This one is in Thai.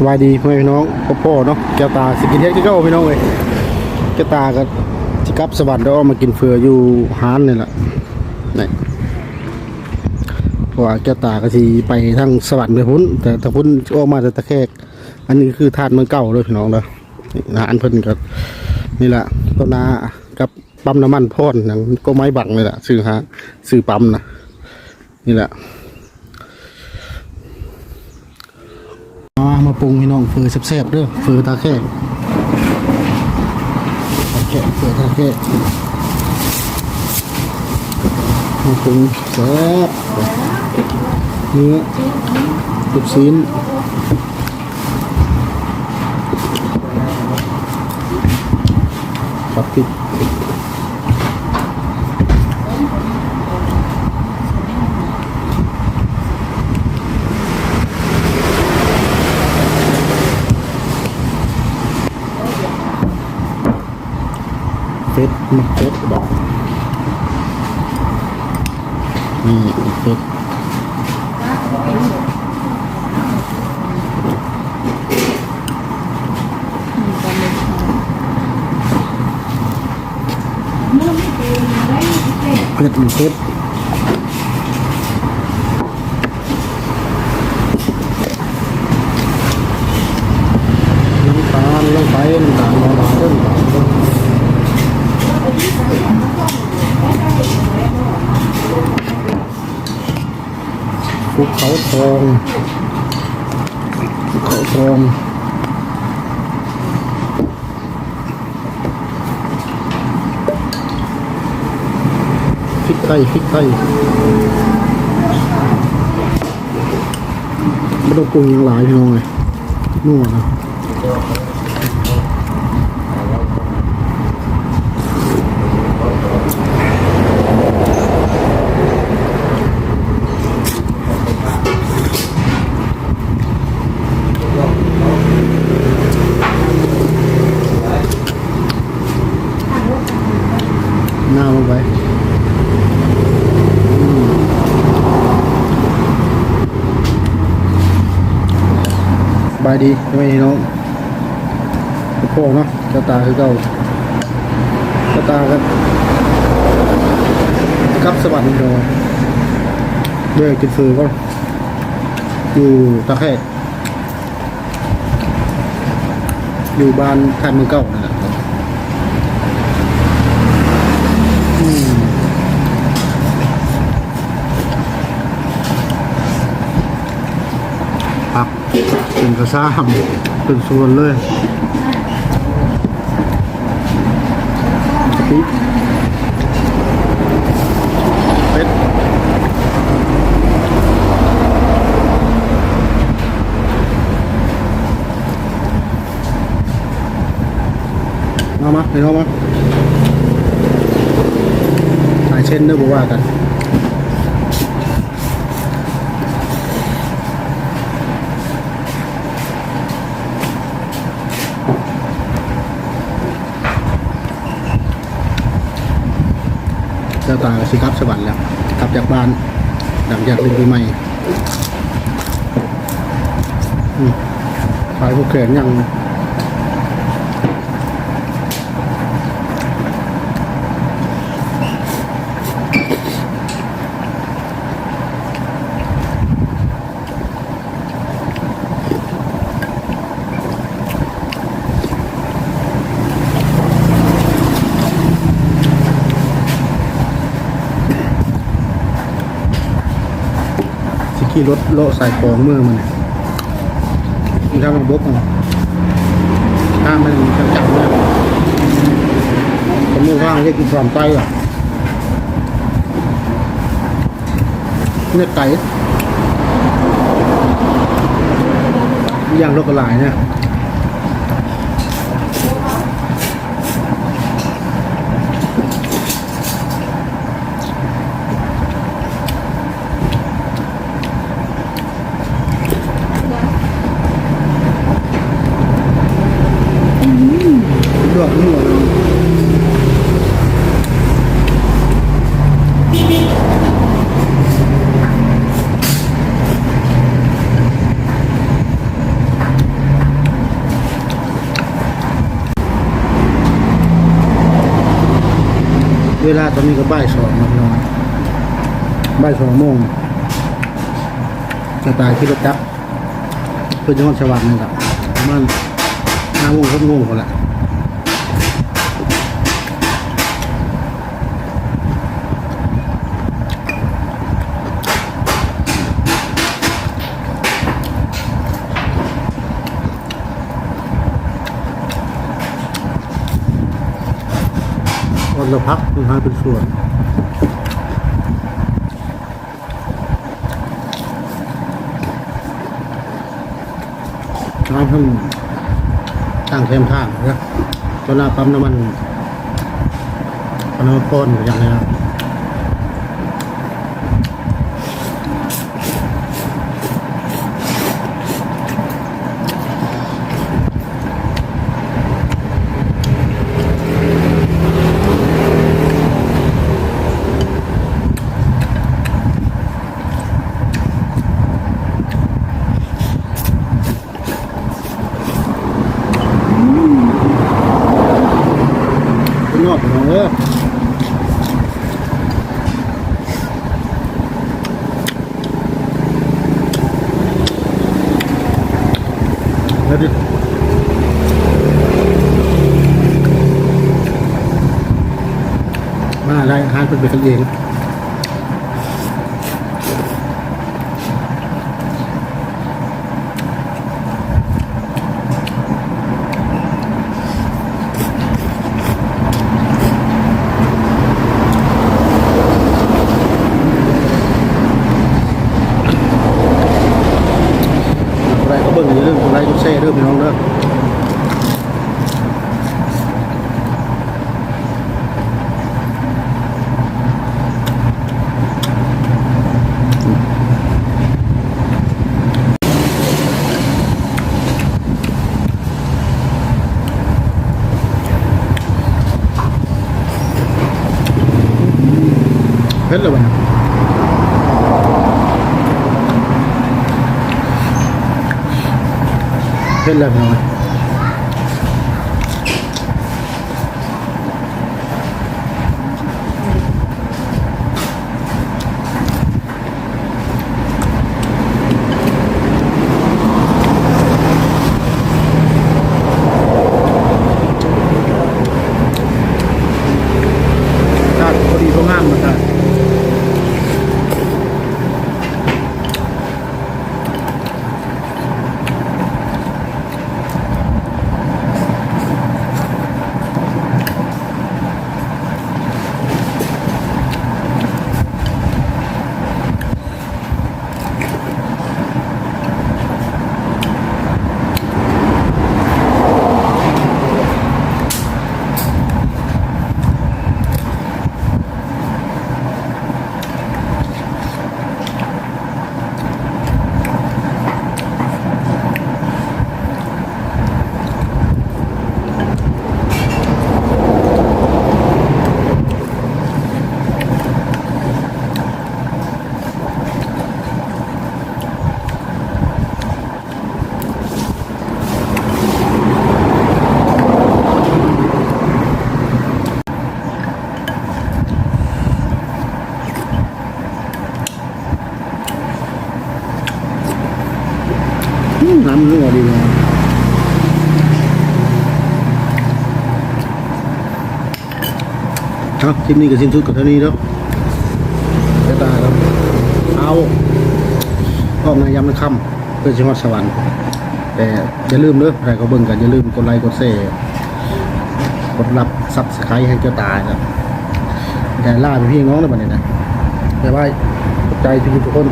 สบายดีพี่น้องพ่อเนาะแก้วตาสกินเฮ็ดที่เก้าพี่น้องเลยแก้วตาก็สิกลับสวรรค์แล้วมากินเฟืออยู่ฮานนี่แหละนี่เพราะว่าแก้วตาก็สิไปทางสวรรค์ไปพุ่นแต่ทางพุ่นออกมาแต่ตะแคกอันนี้คือธาตุเมืองเก่าเลยพี่น้องเนาะนะอันเพิ่นก็นี่แหละต้นนากับปั๊มน้ำมันพ่นหนังก็ไม้บังเลยแหละซื้อปั๊มนะนี่แหละมาปรุงพี่น้องเฟือแซ่บๆเด้อเฟือตาแค่เฟือตาแค่มาปรุงแซ่บเนื้อลูกชิ้นผัดพริกเฟสมาเฟสบอกนี่เฟสเฟสเฟสน้ำตาลลงไปน้ำตาลลงมาเริ่มภูเขาทองพริกไทยไม่ต้องปรุงอย่างหลายพี่น้องเลยนัวนะหน้าลงไปบายดีไม่น้องพ่อเนาะกระตาคือเก่ากระตากันกับสวรรค์เด้วยกินฟืนก็อยู่ตะแคกอยู่บ้านท่านเมืองเก่านั่นแหละผักเป็นกระซ้ำเป็นส่วนเลยกะปิเป็ดมาเดี๋ยวมาหลายเช่นเนื้อบัวกันเจ้าตาสิครับสวรรค์แล้วกลับจากบ้านหลังจากเล่นปีใหม่ขายพวกแขนยังขี่รถโลสายของเมื่อมันมีทางบกข้ามมันจังๆเลยผมมือข้างเรียกกินความไตอ่ะเนื้อไก่ย่างโลกลายเนี่ยดนี่หมดเลย เวลาตอนนี้ก็บ่าย 2แล้วพี่น้องบ่าย 2 โมงจะตายที่รถจักรเพื่อจังหวัดสวรรค์นี่ครับประมาณ5 โมง 6 โมงคนละวันละพักคือหาเป็นส่วนน้ำเพิ่งตั้งแคมทางนะตอนหน้าปั๊มน้ำมันพ่นอย่างนี้ครับยอดของเออแล้วดิมาได้อาหารเป็นกันเองอะไรก็เบิ่งอย่าลืมกดไลค์กดแชร์เด้อพี่น้องเด้อเฮ็ดเลยบ่เฮ็ดเลยพี่น้องถ้าพอดีพองามมันได้น้ำรั่วดีเลยครับคลิปนี้ก็สิ้นสุดกับเท่านี้แล้วจะตายแล้วเอาออกในยามในค่ำเพื่อจังหวัดสวรรค์แต่อย่าลืมเด้อใครก็เบิ่งกันอย่าลืมกดไลค์กดแชร์กดรับซับสไครต์ให้เจ้าตายครับแต่ล่าไปพี่น้องแล้วบัดนี้นะบ๊ายบายขอบใจทุกคน